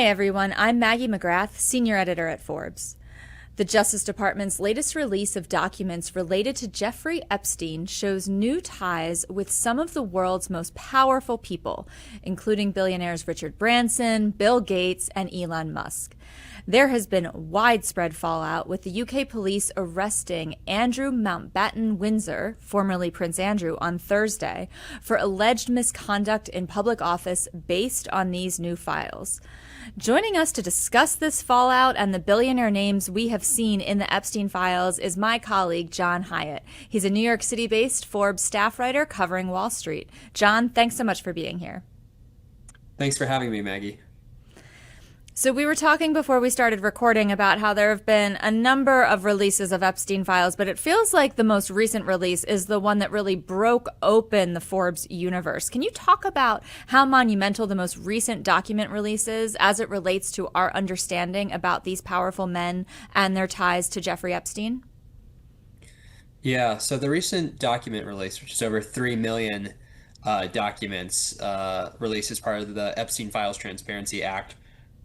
Hi, everyone. I'm Maggie McGrath, senior editor at Forbes. The Justice Department's latest release of documents related to Jeffrey Epstein shows new ties with some of the world's most powerful people, including billionaires Richard Branson, Bill Gates, and Elon Musk. There has been widespread fallout, with the UK police arresting Andrew Mountbatten Windsor, formerly Prince Andrew, on Thursday for alleged misconduct in public office based on these new files. Joining us to discuss this fallout and the billionaire names we have seen in the Epstein Files is my colleague, John Hyatt. He's a New York City-based Forbes staff writer covering Wall Street. John, thanks so much for being here. Thanks for having me, Maggie. So we were talking before we started recording about how there have been a number of releases of Epstein Files, but it feels like the most recent release is the one that really broke open the Forbes universe. Can you talk about how monumental the most recent document release is as it relates to our understanding about these powerful men and their ties to Jeffrey Epstein? Yeah, so the recent document release, which is over 3 million documents released as part of the Epstein Files Transparency Act,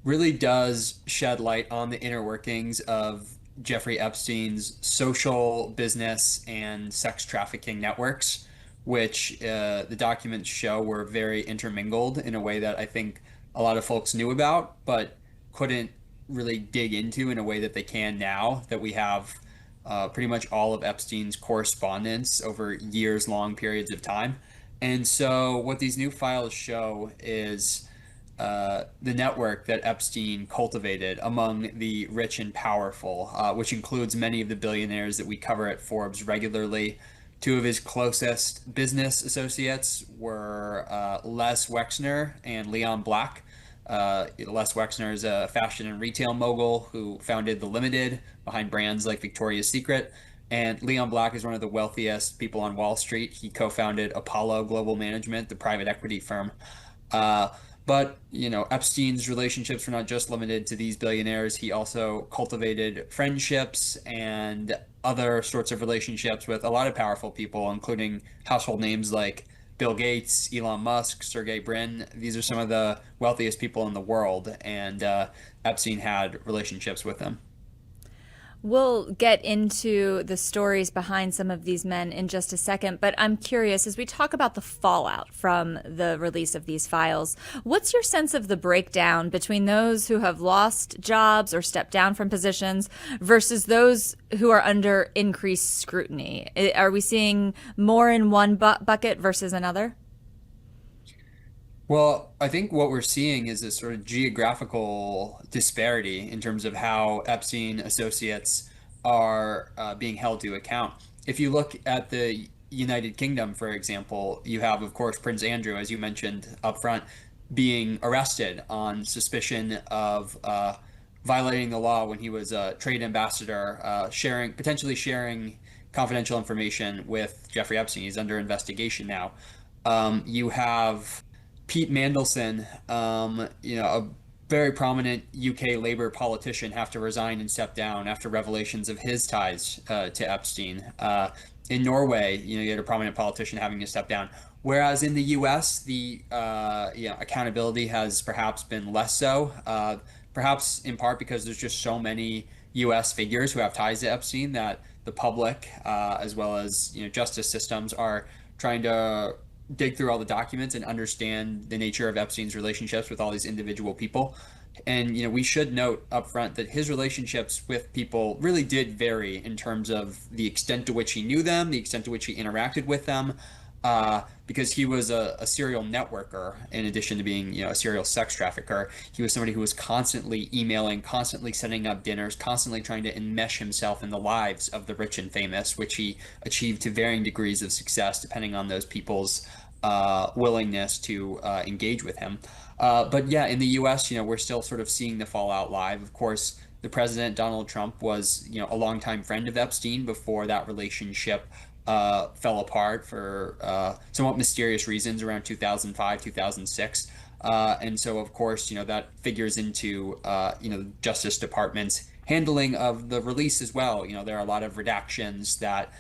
really does shed light on the inner workings of Jeffrey Epstein's social, business, and sex trafficking networks, which the documents show were very intermingled in a way that I think a lot of folks knew about, but couldn't really dig into in a way that they can now that we have pretty much all of Epstein's correspondence over years long periods of time. And so what these new files show is the network that Epstein cultivated among the rich and powerful, which includes many of the billionaires that we cover at Forbes regularly. Two of his closest business associates were Les Wexner and Leon Black. Les Wexner is a fashion and retail mogul who founded The Limited behind brands like Victoria's Secret. And Leon Black is one of the wealthiest people on Wall Street. He co-founded Apollo Global Management, the private equity firm. Uh, but Epstein's relationships were not just limited to these billionaires. He also cultivated friendships and other sorts of relationships with a lot of powerful people, including household names like Bill Gates, Elon Musk, Sergey Brin. These are some of the wealthiest people in the world, and Epstein had relationships with them. We'll get into the stories behind some of these men in just a second, but I'm curious, as we talk about the fallout from the release of these files, what's your sense of the breakdown between those who have lost jobs or stepped down from positions versus those who are under increased scrutiny? Are we seeing more in one bucket versus another? Well, I think what we're seeing is this sort of geographical disparity in terms of how Epstein associates are being held to account. If you look at the United Kingdom, for example, you have, of course, Prince Andrew, as you mentioned up front, being arrested on suspicion of violating the law when he was a trade ambassador, potentially sharing confidential information with Jeffrey Epstein. He's under investigation now. You have Pete Mandelson, a very prominent UK Labour politician, have to resign and step down after revelations of his ties to Epstein. In Norway, you had a prominent politician having to step down. Whereas in the US, the accountability has perhaps been less so, perhaps in part because there's just so many US figures who have ties to Epstein that the public, as well as justice systems, are trying to dig through all the documents and understand the nature of Epstein's relationships with all these individual people. And we should note up front that his relationships with people really did vary in terms of the extent to which he knew them, the extent to which he interacted with them, because he was a serial networker in addition to being a serial sex trafficker. He was somebody who was constantly emailing, constantly setting up dinners, constantly trying to enmesh himself in the lives of the rich and famous, which he achieved to varying degrees of success depending on those people's willingness to engage with him. But yeah, in the US, we're still sort of seeing the fallout live. Of course, the president, Donald Trump, was, a longtime friend of Epstein before that relationship fell apart for somewhat mysterious reasons around 2005, 2006. And so, of course, that figures into, the Justice Department's handling of the release as well. There are a lot of redactions that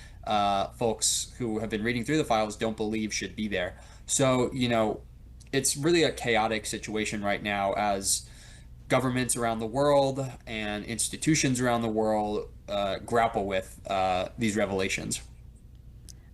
folks who have been reading through the files don't believe should be there. So, it's really a chaotic situation right now as governments around the world and institutions around the world grapple with these revelations.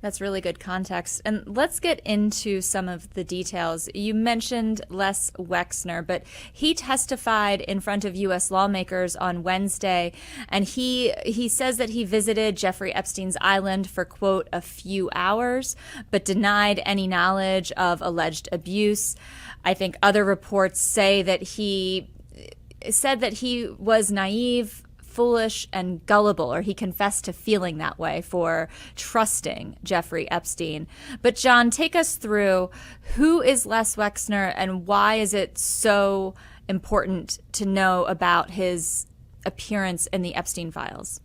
That's really good context. And let's get into some of the details. You mentioned Les Wexner, but he testified in front of U.S. lawmakers on Wednesday, and he says that he visited Jeffrey Epstein's island for, quote, a few hours, but denied any knowledge of alleged abuse. I think other reports say that he said that he was naive, foolish, and gullible, or he confessed to feeling that way for trusting Jeffrey Epstein. But John, take us through who is Les Wexner and why is it so important to know about his appearance in the Epstein Files?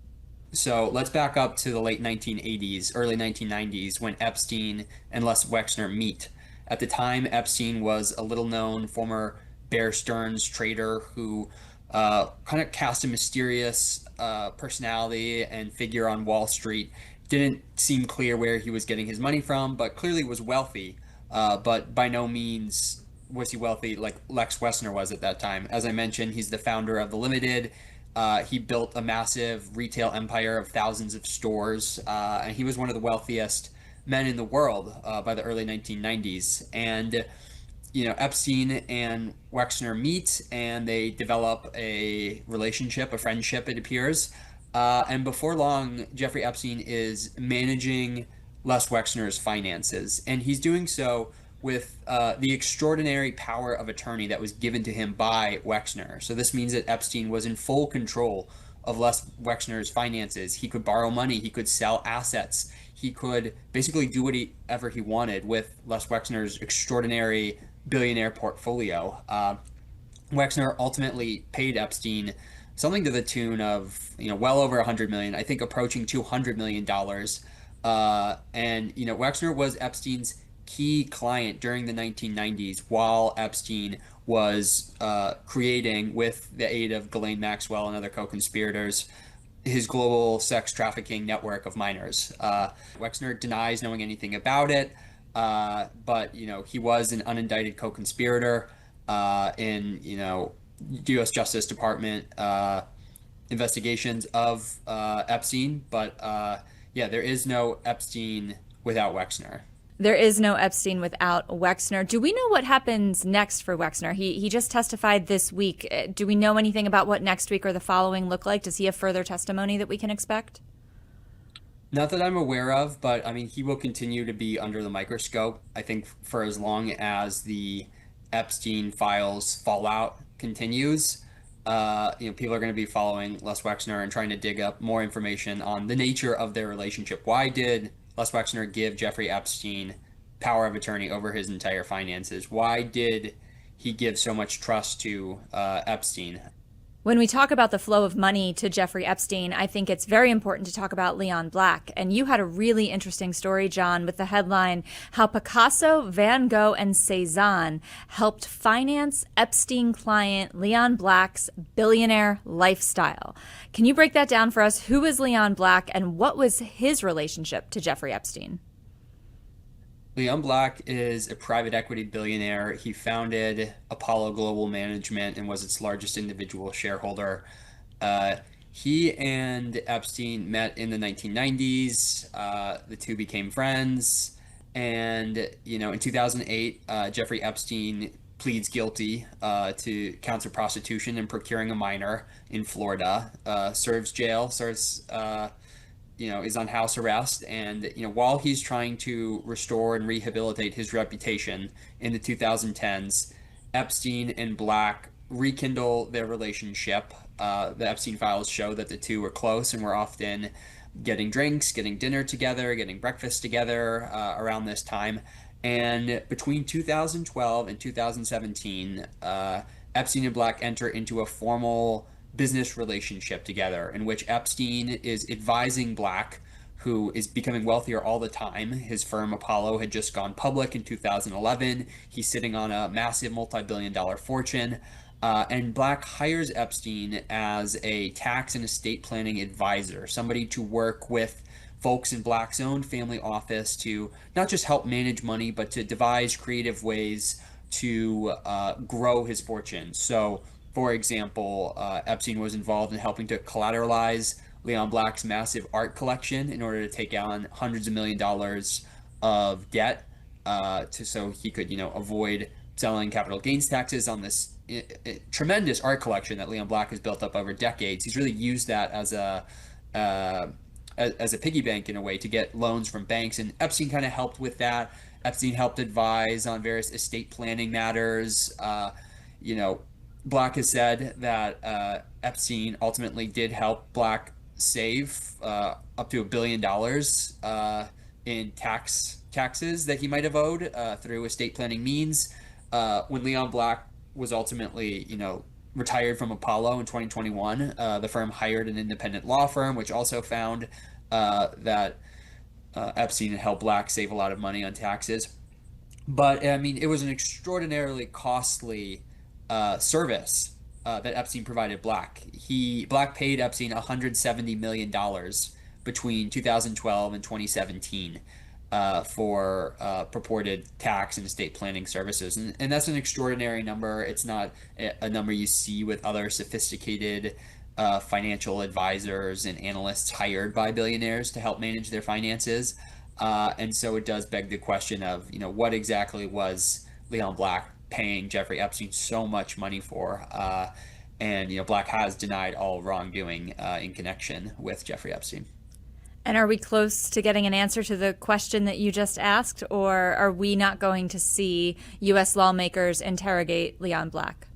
So let's back up to the late 1980s, early 1990s, when Epstein and Les Wexner meet. At the time, Epstein was a little known former Bear Stearns trader who kind of cast a mysterious personality and figure on Wall Street. Didn't seem clear where he was getting his money from, but clearly was wealthy. But by no means was he wealthy like Lex Wessner was at that time. As I mentioned, he's the founder of the Limited. He built a massive retail empire of thousands of stores, and he was one of the wealthiest men in the world by the early 1990s. And Epstein and Wexner meet and they develop a relationship, a friendship, it appears. And before long, Jeffrey Epstein is managing Les Wexner's finances. And he's doing so with the extraordinary power of attorney that was given to him by Wexner. So this means that Epstein was in full control of Les Wexner's finances. He could borrow money, he could sell assets, he could basically do whatever he wanted with Les Wexner's extraordinary billionaire portfolio. Wexner ultimately paid Epstein something to the tune of well over 100 million, I think approaching 200 million dollars. And Wexner was Epstein's key client during the 1990s while Epstein was creating, with the aid of Ghislaine Maxwell and other co-conspirators, his global sex trafficking network of minors. Wexner denies knowing anything about it. But he was an unindicted co-conspirator in U.S. Justice Department investigations of Epstein. But yeah, there is no Epstein without Wexner. There is no Epstein without Wexner. Do we know what happens next for Wexner? He just testified this week. Do we know anything about what next week or the following look like? Does he have further testimony that we can expect? Not that I'm aware of, but I mean, he will continue to be under the microscope, I think, for as long as the Epstein Files fallout continues. People are going to be following Les Wexner and trying to dig up more information on the nature of their relationship. Why did Les Wexner give Jeffrey Epstein power of attorney over his entire finances? Why did he give so much trust to Epstein? When we talk about the flow of money to Jeffrey Epstein, I think it's very important to talk about Leon Black. And you had a really interesting story, John, with the headline, How Picasso, Van Gogh, and Cezanne Helped Finance Epstein Client Leon Black's Billionaire Lifestyle. Can you break that down for us? Who is Leon Black and what was his relationship to Jeffrey Epstein? Leon Black is a private equity billionaire. He founded Apollo Global Management and was its largest individual shareholder. He and Epstein met in the 1990s. The two became friends. And, in 2008, Jeffrey Epstein pleads guilty to counts of prostitution and procuring a minor in Florida, serves jail, is on house arrest. And, while he's trying to restore and rehabilitate his reputation in the 2010s, Epstein and Black rekindle their relationship. The Epstein Files show that the two were close and were often getting drinks, getting dinner together, getting breakfast together around this time. And between 2012 and 2017, Epstein and Black enter into a formal business relationship together in which Epstein is advising Black, who is becoming wealthier all the time. His firm Apollo had just gone public in 2011. He's sitting on a massive multi-billion-dollar fortune. And Black hires Epstein as a tax and estate planning advisor, somebody to work with folks in Black's own family office to not just help manage money, but to devise creative ways to grow his fortune. So For example, Epstein was involved in helping to collateralize Leon Black's massive art collection in order to take on hundreds of $1 millions of debt, so he could, avoid selling capital gains taxes on this tremendous art collection that Leon Black has built up over decades. He's really used that uh, as a piggy bank in a way to get loans from banks, and Epstein kind of helped with that. Epstein helped advise on various estate planning matters. You know, Black has said that Epstein ultimately did help Black save up to $1 billion in taxes that he might have owed through estate planning means. When Leon Black was ultimately, retired from Apollo in 2021, the firm hired an independent law firm, which also found that Epstein had helped Black save a lot of money on taxes. But I mean, it was an extraordinarily costly service that Epstein provided Black. Black paid Epstein $170 million between 2012 and 2017 for purported tax and estate planning services, and that's an extraordinary number. It's not a number you see with other sophisticated financial advisors and analysts hired by billionaires to help manage their finances. And so it does beg the question of, what exactly was Leon Black paying Jeffrey Epstein so much money for? And, Black has denied all wrongdoing in connection with Jeffrey Epstein. And are we close to getting an answer to the question that you just asked, or are we not going to see U.S. lawmakers interrogate Leon Black?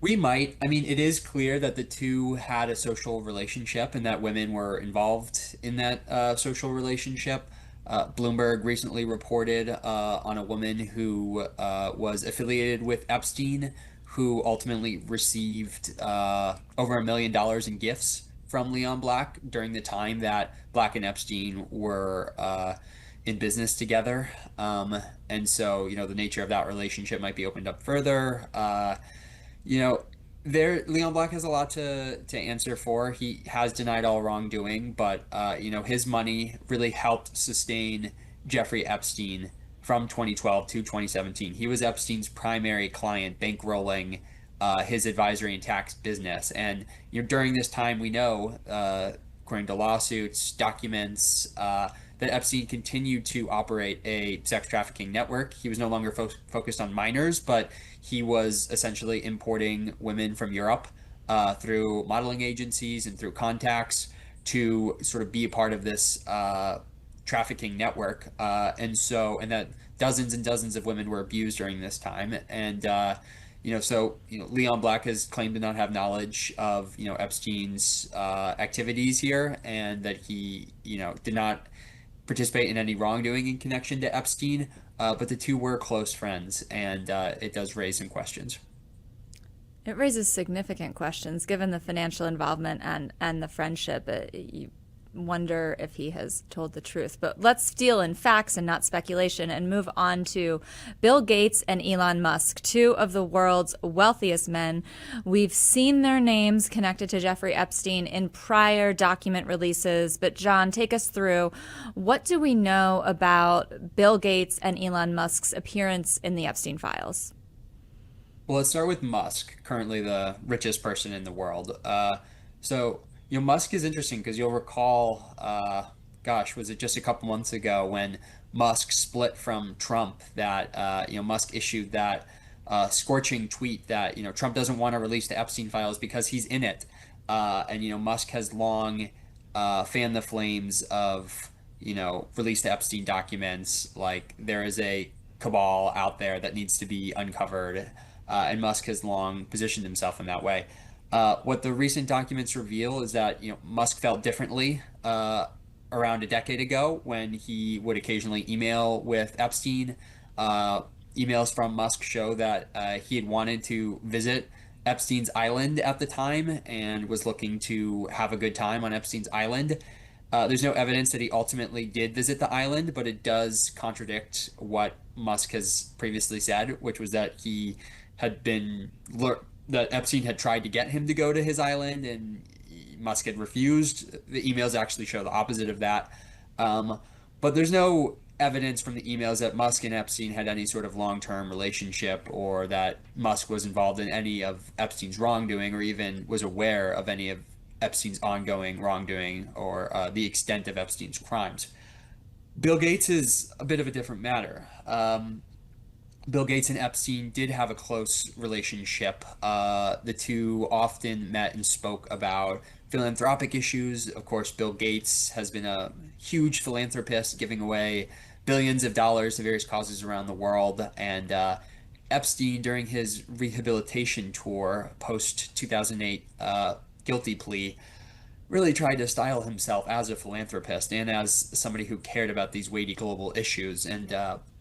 We might. I mean, it is clear that the two had a social relationship and that women were involved in that social relationship. Bloomberg recently reported on a woman who was affiliated with Epstein, who ultimately received over $1 million in gifts from Leon Black during the time that Black and Epstein were in business together. And so, the nature of that relationship might be opened up further. You know, Leon Black has a lot to answer for. He has denied all wrongdoing, but his money really helped sustain Jeffrey Epstein from 2012 to 2017. He was Epstein's primary client, bankrolling his advisory and tax business. And during this time, we know, according to lawsuits, documents, that Epstein continued to operate a sex trafficking network. He was no longer focused on minors, but he was essentially importing women from Europe through modeling agencies and through contacts to sort of be a part of this trafficking network. And that dozens and dozens of women were abused during this time. And Leon Black has claimed to not have knowledge of, Epstein's activities here, and that he, did not participate in any wrongdoing in connection to Epstein. But the two were close friends, and it does raise some questions. It raises significant questions given the financial involvement and the friendship. You wonder if he has told the truth. But let's deal in facts and not speculation and move on to Bill Gates and Elon Musk, two of the world's wealthiest men. We've seen their names connected to Jeffrey Epstein in prior document releases. But John, take us through, what do we know about Bill Gates and Elon Musk's appearance in the Epstein Files? Well, let's start with Musk, currently the richest person in the world. Musk is interesting because you'll recall, was it just a couple months ago when Musk split from Trump that, Musk issued that scorching tweet that, Trump doesn't want to release the Epstein files because he's in it. And Musk has long fanned the flames of, release the Epstein documents. Like, there is a cabal out there that needs to be uncovered. And Musk has long positioned himself in that way. What the recent documents reveal is that Musk felt differently around a decade ago when he would occasionally email with Epstein. Emails from Musk show that he had wanted to visit Epstein's island at the time and was looking to have a good time on Epstein's island. There's no evidence that he ultimately did visit the island, but it does contradict what Musk has previously said, which was that he had been that Epstein had tried to get him to go to his island and Musk had refused. The emails actually show the opposite of that. But there's no evidence from the emails that Musk and Epstein had any sort of long-term relationship, or that Musk was involved in any of Epstein's wrongdoing, or even was aware of any of Epstein's ongoing wrongdoing, or the extent of Epstein's crimes. Bill Gates is a bit of a different matter. Bill Gates and Epstein did have a close relationship. The two often met and spoke about philanthropic issues. Of course, Bill Gates has been a huge philanthropist, giving away billions of dollars to various causes around the world. And Epstein, during his rehabilitation tour post 2008 guilty plea, really tried to style himself as a philanthropist and as somebody who cared about these weighty global issues. And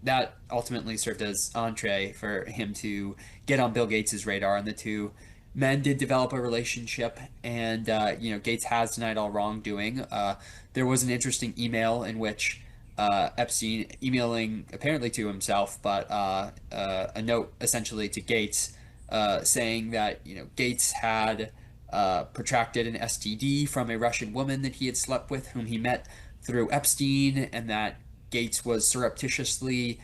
that ultimately served as entree for him to get on Bill Gates's radar. And the two men did develop a relationship. And, Gates has denied all wrongdoing. There was an interesting email in which Epstein, emailing apparently to himself, but a note essentially to Gates saying that, Gates had protracted an STD from a Russian woman that he had slept with, whom he met through Epstein, and that Gates was surreptitiously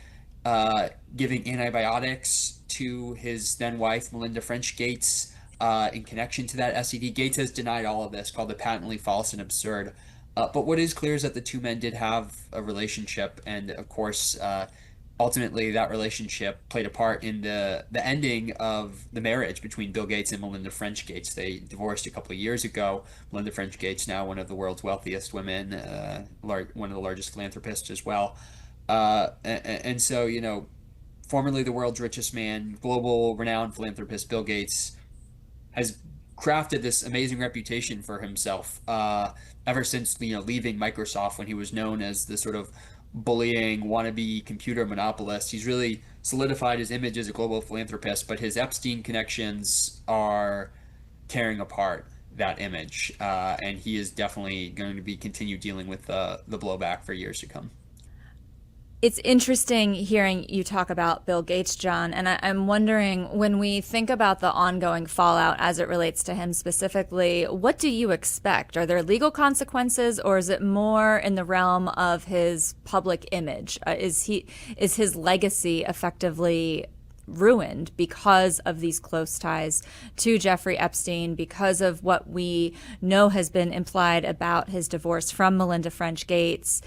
giving antibiotics to his then wife, Melinda French Gates, in connection to that STD. Gates has denied all of this, called it patently false and absurd. But what is clear is that the two men did have a relationship, and of course, ultimately that relationship played a part in the ending of the marriage between Bill Gates and Melinda French Gates. They divorced a couple of years ago. Melinda French Gates, now one of the world's wealthiest women, one of the largest philanthropists as well. And so, formerly the world's richest man, global renowned philanthropist Bill Gates has crafted this amazing reputation for himself ever since leaving Microsoft, when he was known as the sort of bullying wannabe computer monopolist. He's really solidified his image as a global philanthropist, but his Epstein connections are tearing apart that image, and he is definitely going to be continue dealing with the blowback for years to come. It's interesting hearing you talk about Bill Gates, John, and I'm wondering, when we think about the ongoing fallout as it relates to him specifically, what do you expect? Are there legal consequences, or is it more in the realm of his public image? Is his legacy effectively ruined because of these close ties to Jeffrey Epstein, because of what we know has been implied about his divorce from Melinda French Gates?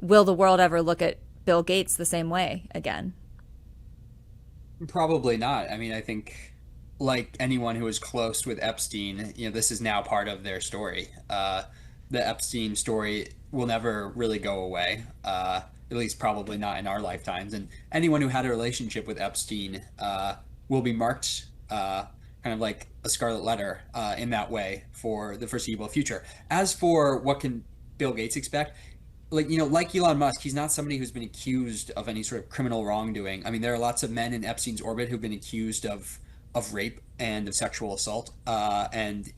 Will the world ever look at Bill Gates the same way again? Probably not. I mean, I think, like anyone who was close with Epstein, this is now part of their story. The Epstein story will never really go away, at least probably not in our lifetimes. And anyone who had a relationship with Epstein will be marked kind of like a scarlet letter in that way for the foreseeable future. As for what can Bill Gates expect, like Elon Musk, he's not somebody who's been accused of any sort of criminal wrongdoing. I mean, there are lots of men in Epstein's orbit who've been accused of rape and of sexual assault. And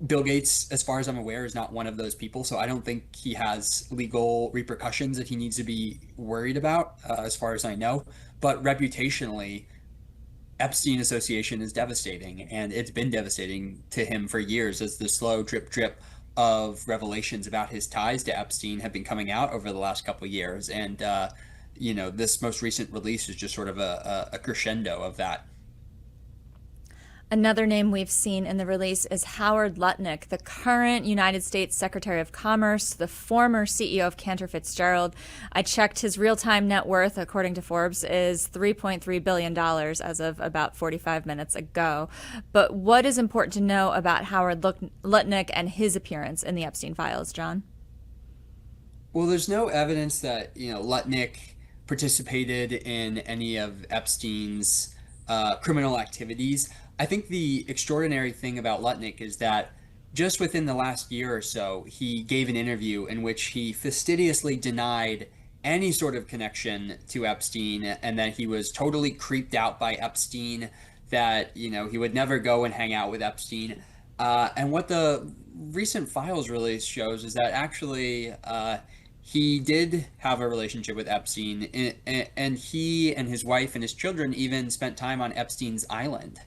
Bill Gates, as far as I'm aware, is not one of those people. So I don't think he has legal repercussions that he needs to be worried about, as far as I know. But reputationally, Epstein association is devastating, and it's been devastating to him for years, as the slow drip drip of revelations about his ties to Epstein have been coming out over the last couple of years. And, this most recent release is just sort of a crescendo of that. Another name we've seen in the release is Howard Lutnik, the current United States Secretary of Commerce, the former CEO of Cantor Fitzgerald. I checked his real-time net worth, according to Forbes, is $3.3 billion as of about 45 minutes ago. But what is important to know about Howard Lutnik and his appearance in the Epstein Files, John? Well, there's no evidence that, Lutnik participated in any of Epstein's criminal activities. I think the extraordinary thing about Lutnik is that just within the last year or so, he gave an interview in which he fastidiously denied any sort of connection to Epstein, and that he was totally creeped out by Epstein, that, he would never go and hang out with Epstein. And what the recent files release shows is that actually he did have a relationship with Epstein, and he and his wife and his children even spent time on Epstein's island.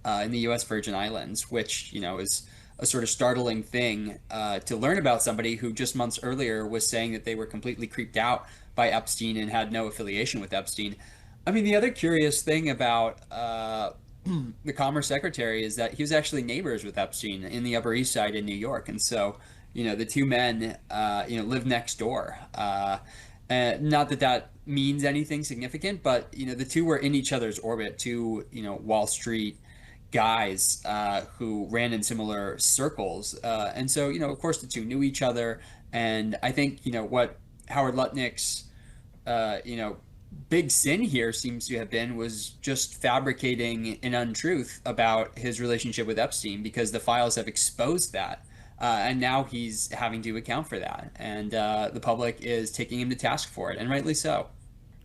In the U.S. Virgin Islands, which, is a sort of startling thing to learn about somebody who just months earlier was saying that they were completely creeped out by Epstein and had no affiliation with Epstein. I mean, the other curious thing about the Commerce Secretary is that he was actually neighbors with Epstein in the Upper East Side in New York, and so the two men lived next door. Not that that means anything significant, but the two were in each other's orbit. Two Wall Street guys who ran in similar circles, and so of course the two knew each other. And I think what Howard Lutnick's big sin here seems to have been was just fabricating an untruth about his relationship with Epstein, because the files have exposed that. And now he's having to account for that. And the public is taking him to task for it, and rightly so.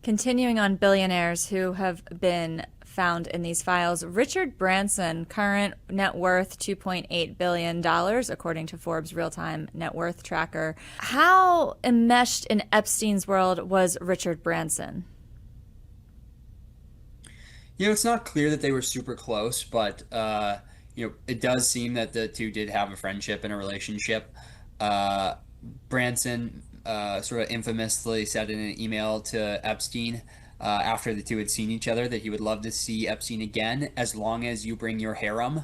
Continuing on billionaires who have been found in these files, Richard Branson, current net worth $2.8 billion, according to Forbes real-time net worth tracker. How enmeshed in Epstein's world was Richard Branson? It's not clear that they were super close, but it does seem that the two did have a friendship and a relationship. Uh, Branson sort of infamously said in an email to Epstein after the two had seen each other that he would love to see Epstein again as long as you bring your harem.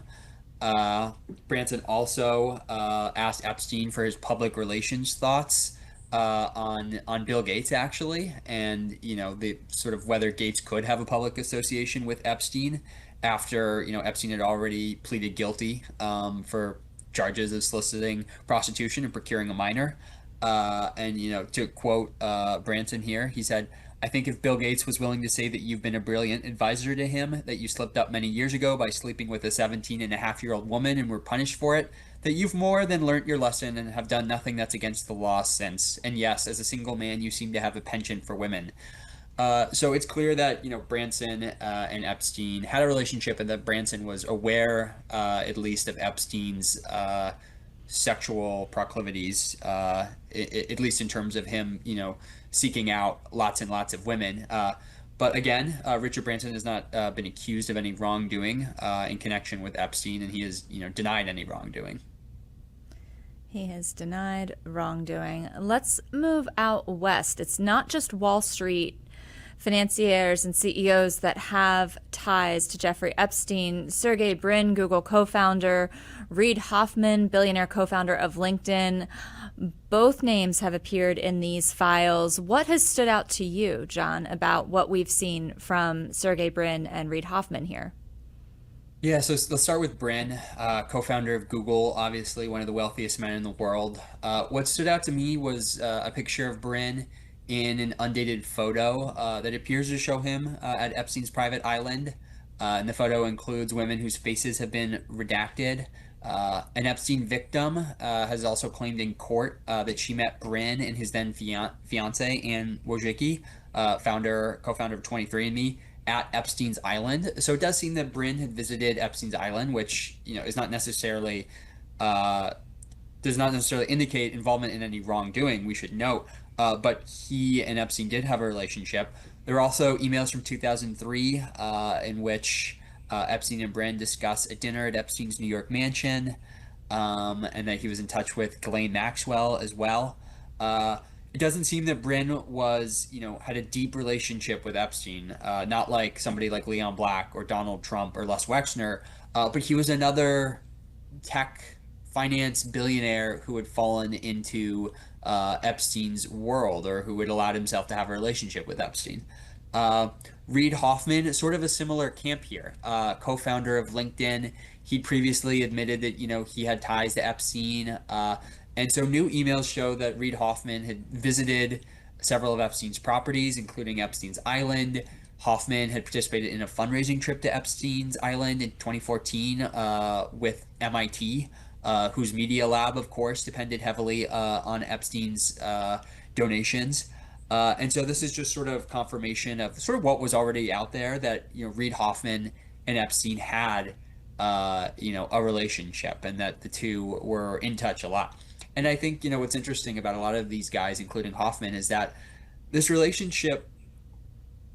Uh, Branson also asked Epstein for his public relations thoughts on Bill Gates, actually, and the sort of whether Gates could have a public association with Epstein after Epstein had already pleaded guilty for charges of soliciting prostitution and procuring a minor. And to quote Branson here, he said, "I think if Bill Gates was willing to say that you've been a brilliant advisor to him, that you slipped up many years ago by sleeping with a 17-and-a-half-year-old woman and were punished for it, that you've more than learnt your lesson and have done nothing that's against the law since. And yes, as a single man, you seem to have a penchant for women." So it's clear that Branson and Epstein had a relationship, and that Branson was aware, at least, of Epstein's sexual proclivities, at least in terms of him, seeking out lots and lots of women. But again, Richard Branson has not been accused of any wrongdoing in connection with Epstein, and he has, denied any wrongdoing. He has denied wrongdoing. Let's move out west. It's not just Wall Street financiers and CEOs that have ties to Jeffrey Epstein. Sergey Brin, Google co-founder, Reid Hoffman, billionaire co-founder of LinkedIn, both names have appeared in these files. What has stood out to you, John, about what we've seen from Sergey Brin and Reid Hoffman here? Yeah, so let's start with Brin, co-founder of Google, obviously one of the wealthiest men in the world. What stood out to me was a picture of Brin in an undated photo that appears to show him at Epstein's private island. And the photo includes women whose faces have been redacted. An Epstein victim has also claimed in court that she met Brin and his then fiance, Anne Wojcicki, co-founder of 23andMe, at Epstein's island. So it does seem that Brin had visited Epstein's island, which is not necessarily does not necessarily indicate involvement in any wrongdoing, we should note. But he and Epstein did have a relationship. There are also emails from 2003 in which Epstein and Brin discuss a dinner at Epstein's New York mansion, and that he was in touch with Ghislaine Maxwell as well. It doesn't seem that Brin was, had a deep relationship with Epstein, not like somebody like Leon Black or Donald Trump or Les Wexner, but he was another tech finance billionaire who had fallen into Epstein's world, or who had allowed himself to have a relationship with Epstein. Reid Hoffman, sort of a similar camp here, co-founder of LinkedIn. He previously admitted that he had ties to Epstein, and so new emails show that Reid Hoffman had visited several of Epstein's properties, including Epstein's Island. Hoffman had participated in a fundraising trip to Epstein's Island in 2014 with MIT, whose Media Lab, of course, depended heavily on Epstein's donations. And so this is just sort of confirmation of sort of what was already out there, that Reid Hoffman and Epstein had a relationship, and that the two were in touch a lot. And I think what's interesting about a lot of these guys, including Hoffman, is that this relationship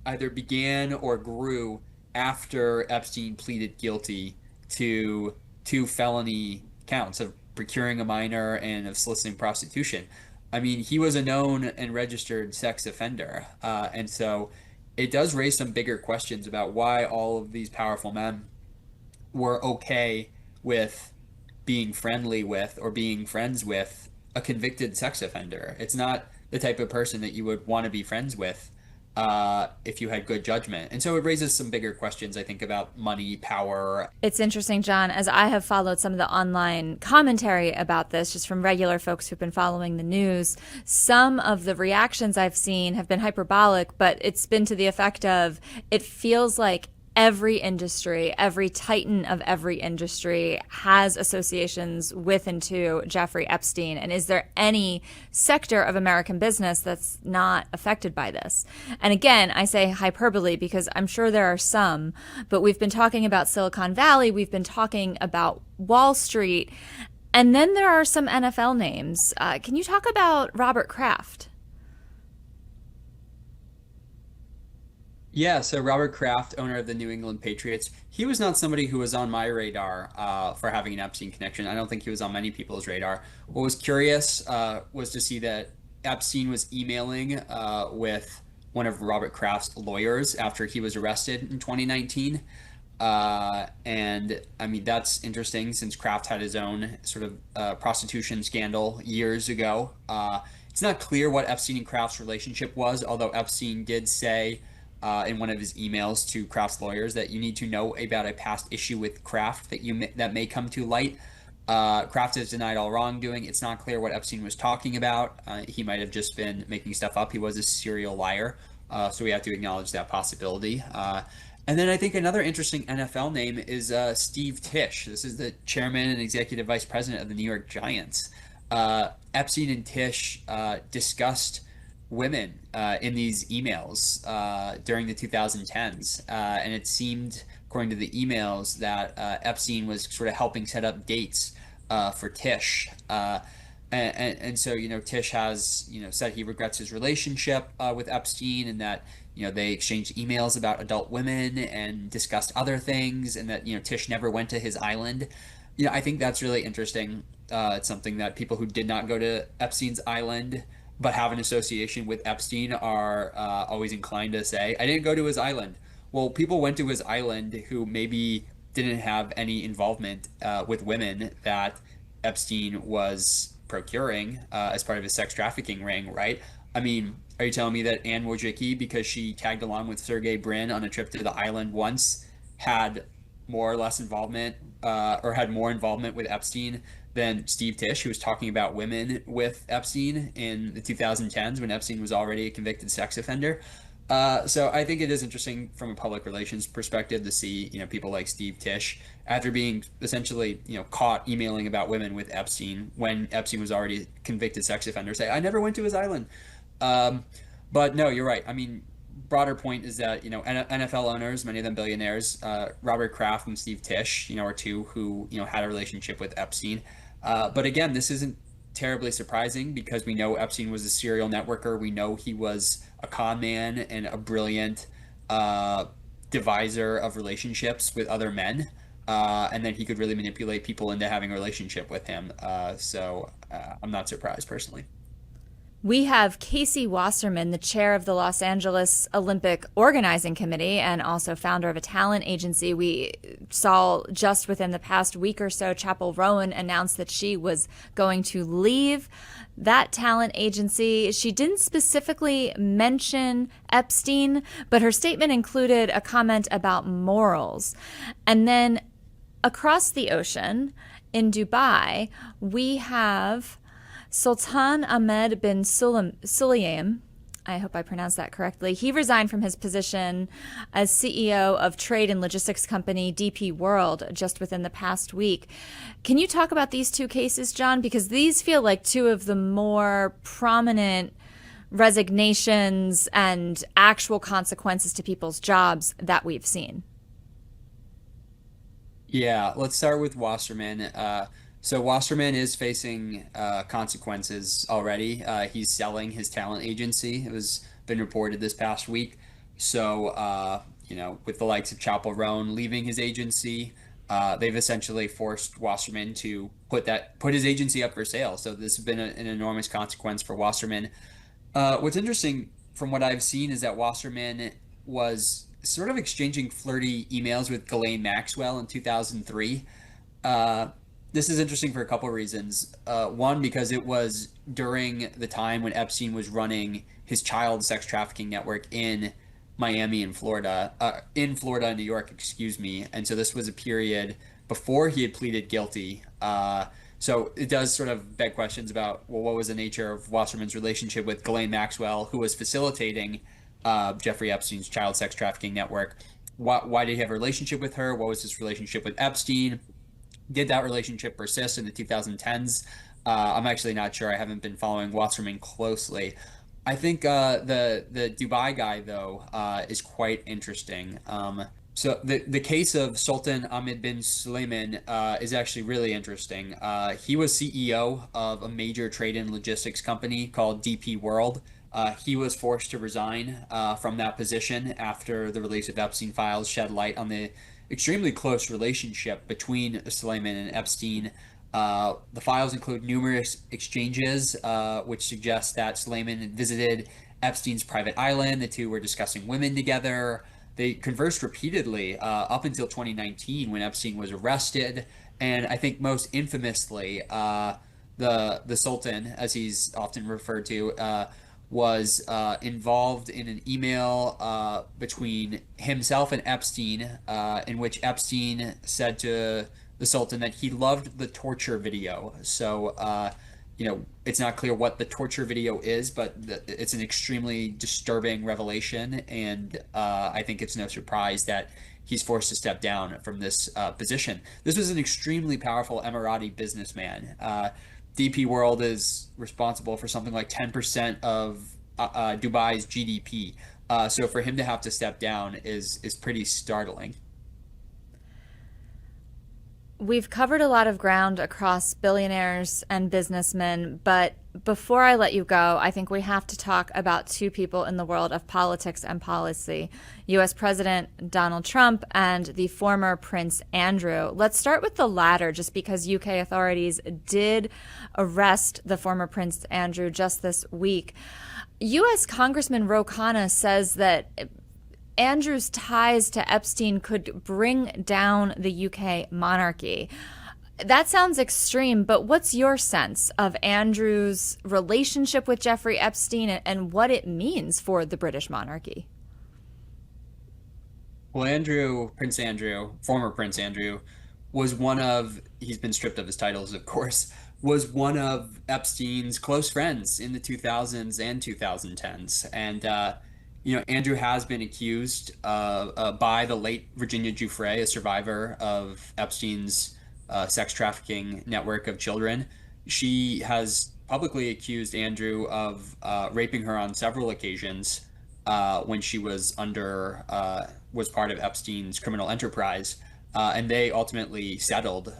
either began or grew after Epstein pleaded guilty to two felony counts of procuring a minor and of soliciting prostitution. I mean, he was a known and registered sex offender. And so it does raise some bigger questions about why all of these powerful men were okay with being friendly with or being friends with a convicted sex offender. It's not the type of person that you would want to be friends with if you had good judgment. And so it raises some bigger questions, I think, about money, power. It's interesting, John, as I have followed some of the online commentary about this, just from regular folks who've been following the news, some of the reactions I've seen have been hyperbolic, but it's been to the effect of it feels like every industry, every titan of every industry has associations with and to Jeffrey Epstein. And is there any sector of American business that's not affected by this? And again, I say hyperbole because I'm sure there are some, but we've been talking about Silicon Valley, we've been talking about Wall Street, and then there are some NFL names. Can you talk about Robert Kraft? Yeah, so Robert Kraft, owner of the New England Patriots, he was not somebody who was on my radar for having an Epstein connection. I don't think he was on many people's radar. What was curious was to see that Epstein was emailing with one of Robert Kraft's lawyers after he was arrested in 2019. And I mean, that's interesting since Kraft had his own sort of prostitution scandal years ago. It's not clear what Epstein and Kraft's relationship was, although Epstein did say in one of his emails to Kraft's lawyers that you need to know about a past issue with Kraft that may come to light. Kraft has denied all wrongdoing. It's not clear what Epstein was talking about. He might have just been making stuff up. He was a serial liar, so we have to acknowledge that possibility. And then I think another interesting NFL name is Steve Tisch. This is the chairman and executive vice president of the New York Giants. Epstein and Tisch discussed women in these emails during the 2010s. And it seemed, according to the emails, that Epstein was sort of helping set up dates for Tisch. And so, Tisch has, said he regrets his relationship with Epstein and that, they exchanged emails about adult women and discussed other things and that, Tisch never went to his island. I think that's really interesting. It's something that people who did not go to Epstein's island but have an association with Epstein are always inclined to say, I didn't go to his island. Well, people went to his island who maybe didn't have any involvement with women that Epstein was procuring as part of his sex trafficking ring, right? I mean, are you telling me that Anne Wojcicki, because she tagged along with Sergey Brin on a trip to the island once, had more or less involvement or had more involvement with Epstein than Steve Tisch, who was talking about women with Epstein in the 2010s when Epstein was already a convicted sex offender? So I think it is interesting from a public relations perspective to see, people like Steve Tisch after being essentially, caught emailing about women with Epstein when Epstein was already a convicted sex offender say, I never went to his island. But no, you're right. I mean, broader point is that, NFL owners, many of them billionaires, Robert Kraft and Steve Tisch, are two who, had a relationship with Epstein. But again, this isn't terribly surprising because we know Epstein was a serial networker. We know he was a con man and a brilliant deviser of relationships with other men. And then he could really manipulate people into having a relationship with him. So I'm not surprised personally. We have Casey Wasserman, the chair of the Los Angeles Olympic Organizing Committee and also founder of a talent agency. We saw just within the past week or so, Chapel Rowan announced that she was going to leave that talent agency. She didn't specifically mention Epstein, but her statement included a comment about morals. And then across the ocean in Dubai, we have Sultan Ahmed bin Sulayem, I hope I pronounced that correctly. He resigned from his position as CEO of trade and logistics company DP World just within the past week. Can you talk about these two cases, John? Because these feel like two of the more prominent resignations and actual consequences to people's jobs that we've seen. Yeah, let's start with Wasserman. So Wasserman is facing consequences already. He's selling his talent agency. It was been reported this past week. So with the likes of Chapel Roan leaving his agency, they've essentially forced Wasserman to put his agency up for sale. So this has been an enormous consequence for Wasserman. What's interesting from what I've seen is that Wasserman was sort of exchanging flirty emails with Ghislaine Maxwell in 2003. Uh, this is interesting for a couple of reasons. One, because it was during the time when Epstein was running his child sex trafficking network in Miami and Florida, in Florida and New York, excuse me. And so this was a period before he had pleaded guilty. So it does sort of beg questions about, well, what was the nature of Wasserman's relationship with Ghislaine Maxwell, who was facilitating Jeffrey Epstein's child sex trafficking network? Why did he have a relationship with her? What was his relationship with Epstein? Did that relationship persist in the 2010s? I'm actually not sure. I haven't been following Wasserman closely. I think the Dubai guy though is quite interesting. So the case of Sultan Ahmed bin Suleiman is actually really interesting. He was CEO of a major trade and logistics company called DP World. He was forced to resign from that position after the release of Epstein Files shed light on the extremely close relationship between Suleiman and Epstein. The files include numerous exchanges, which suggest that Suleiman visited Epstein's private island. The two were discussing women together. They conversed repeatedly up until 2019 when Epstein was arrested. And I think most infamously, the Sultan, as he's often referred to, was involved in an email between himself and Epstein, in which Epstein said to the Sultan that he loved the torture video. So, it's not clear what the torture video is, but it's an extremely disturbing revelation. And I think it's no surprise that he's forced to step down from this position. This was an extremely powerful Emirati businessman. DP World is responsible for something like 10% of Dubai's GDP. So for him to have to step down is pretty startling. We've covered a lot of ground across billionaires and businessmen, but before I let you go, I think we have to talk about two people in the world of politics and policy, U.S. President Donald Trump and the former Prince Andrew. Let's start with the latter, just because UK authorities did arrest the former Prince Andrew just this week. U.S. Congressman Ro Khanna says that Andrew's ties to Epstein could bring down the UK monarchy. That sounds extreme, but what's your sense of Andrew's relationship with Jeffrey Epstein and what it means for the British monarchy? Well, Prince Andrew, former Prince Andrew, he's been stripped of his titles, of course, was one of Epstein's close friends in the 2000s and 2010s. And, Andrew has been accused by the late Virginia Giuffre, a survivor of Epstein's sex trafficking network of children. She has publicly accused Andrew of raping her on several occasions when she was was part of Epstein's criminal enterprise. And they ultimately settled.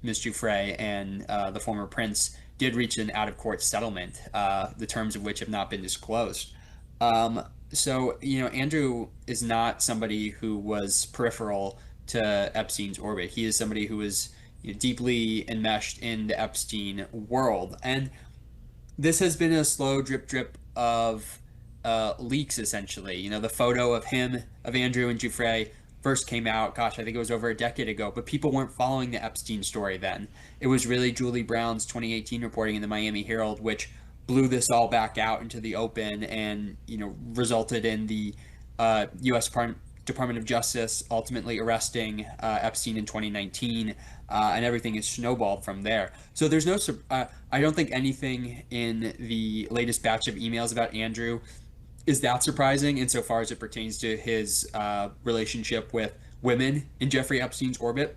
Ms. Giuffre and the former prince did reach an out-of-court settlement, the terms of which have not been disclosed. Andrew is not somebody who was peripheral to Epstein's orbit. He is somebody who is deeply enmeshed in the Epstein world. And this has been a slow drip of leaks, essentially. The photo of Andrew and Giuffre first came out, gosh, I think it was over a decade ago, but people weren't following the Epstein story then. It was really Julie Brown's 2018 reporting in the Miami Herald, which blew this all back out into the open and, resulted in the U.S. Department of Justice ultimately arresting Epstein in 2019, and everything is snowballed from there. So there's I don't think anything in the latest batch of emails about Andrew is that surprising insofar as it pertains to his relationship with women in Jeffrey Epstein's orbit,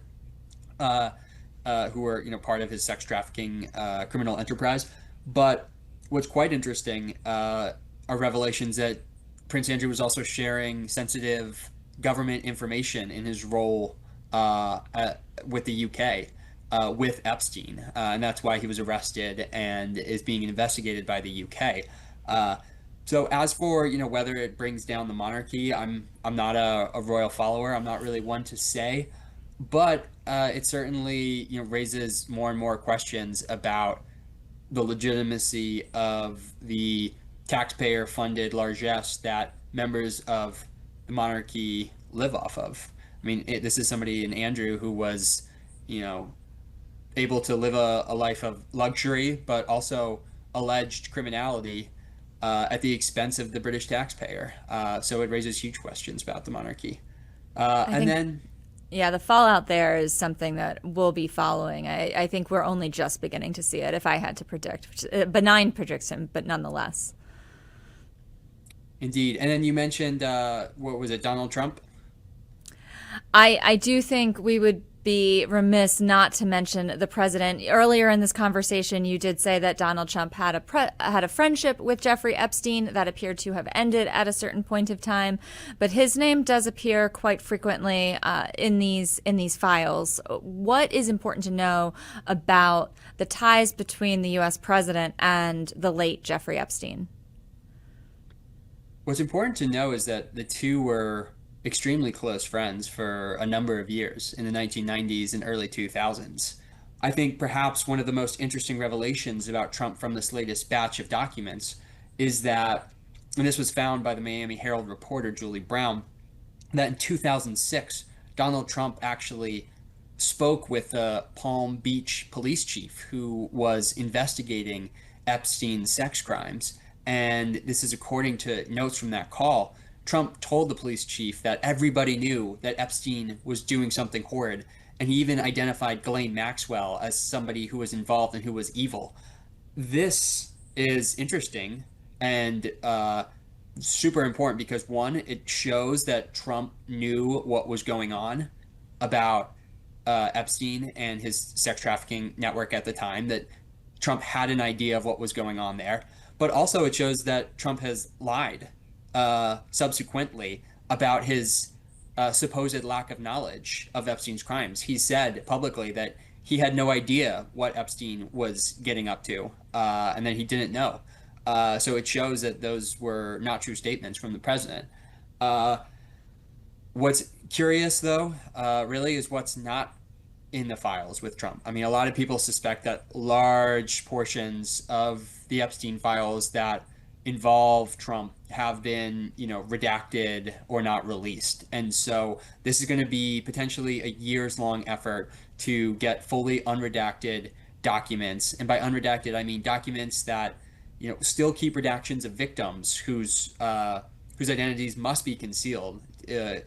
who were, part of his sex trafficking criminal enterprise. But what's quite interesting are revelations that Prince Andrew was also sharing sensitive government information in his role with the UK with Epstein, and that's why he was arrested and is being investigated by the UK. So as for whether it brings down the monarchy, I'm not a royal follower. I'm not really one to say. but it certainly raises more and more questions about the legitimacy of the taxpayer-funded largesse that members of the monarchy live off of. I mean, this is somebody in Andrew who was, you know, able to live a life of luxury, but also alleged criminality at the expense of the British taxpayer. So it raises huge questions about the monarchy. I And think, then yeah, the fallout there is something that we'll be following. I think we're only just beginning to see it, if I had to predict. Benign prediction, but nonetheless. Indeed. And then you mentioned, what was it, Donald Trump? I do think we would be remiss not to mention the president. Earlier in this conversation, you did say that Donald Trump had a friendship with Jeffrey Epstein that appeared to have ended at a certain point of time, but his name does appear quite frequently in these files. What is important to know about the ties between the U.S. president and the late Jeffrey Epstein? What's important to know is that the two were extremely close friends for a number of years in the 1990s and early 2000s. I think perhaps one of the most interesting revelations about Trump from this latest batch of documents is that, and this was found by the Miami Herald reporter Julie Brown, that in 2006, Donald Trump actually spoke with the Palm Beach police chief who was investigating Epstein's sex crimes. And this is according to notes from that call. Trump told the police chief that everybody knew that Epstein was doing something horrid. And he even identified Ghislaine Maxwell as somebody who was involved and who was evil. This is interesting and super important because one, it shows that Trump knew what was going on about Epstein and his sex trafficking network at the time, that Trump had an idea of what was going on there. But also, it shows that Trump has lied subsequently about his supposed lack of knowledge of Epstein's crimes. He said publicly that he had no idea what Epstein was getting up to, and that he didn't know. So it shows that those were not true statements from the president. Uh, what's curious, though, really, is what's not in the files with Trump. I mean, a lot of people suspect that large portions of the Epstein files that involve Trump have been, redacted or not released. And so this is going to be potentially a years long effort to get fully unredacted documents. And by unredacted, I mean documents that, still keep redactions of victims whose identities must be concealed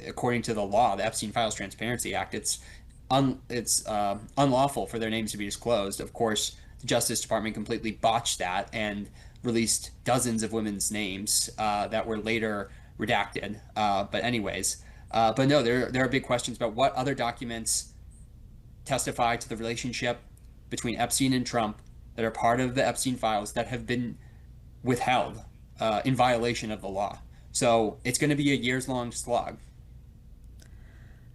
according to the law, the Epstein Files Transparency Act. It's unlawful for their names to be disclosed. Of course, the Justice Department completely botched that and released dozens of women's names that were later redacted. But anyways, but no, there are big questions about what other documents testify to the relationship between Epstein and Trump that are part of the Epstein files that have been withheld in violation of the law. So it's going to be a years long slog.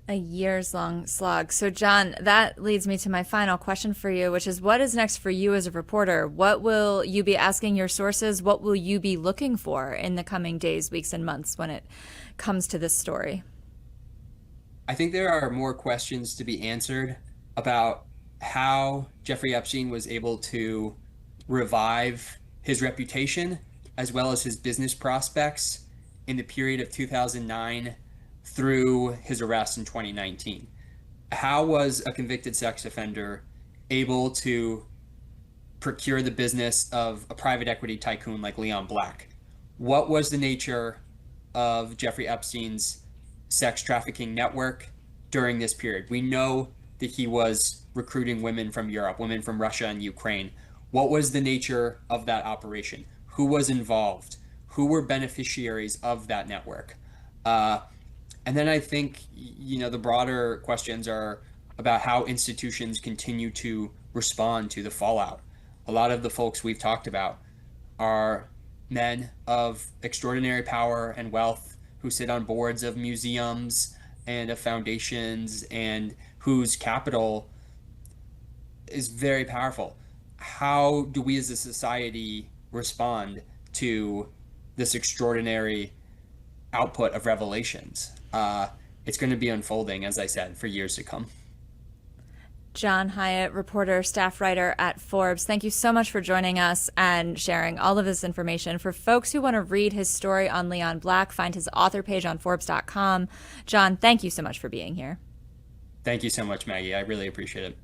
A years long slog. So, John, that leads me to my final question for you, which is what is next for you as a reporter? What will you be asking your sources? What will you be looking for in the coming days, weeks, and months when it comes to this story? I think there are more questions to be answered about how Jeffrey Epstein was able to revive his reputation as well as his business prospects in the period of 2009 through his arrest in 2019. How was a convicted sex offender able to procure the business of a private equity tycoon like Leon Black? What was the nature of Jeffrey Epstein's sex trafficking network during this period? We know that he was recruiting women from Europe, women from Russia and Ukraine. What was the nature of that operation? Who was involved? Who were beneficiaries of that network? And then I think, the broader questions are about how institutions continue to respond to the fallout. A lot of the folks we've talked about are men of extraordinary power and wealth who sit on boards of museums and of foundations and whose capital is very powerful. How do we as a society respond to this extraordinary output of revelations? it's going to be unfolding, as I said, for years to come. John Hyatt, reporter, staff writer at Forbes, thank you so much for joining us and sharing all of this information. For folks who want to read his story on Leon Black, find his author page on Forbes.com. John, thank you so much for being here. Thank you so much, Maggie. I really appreciate it.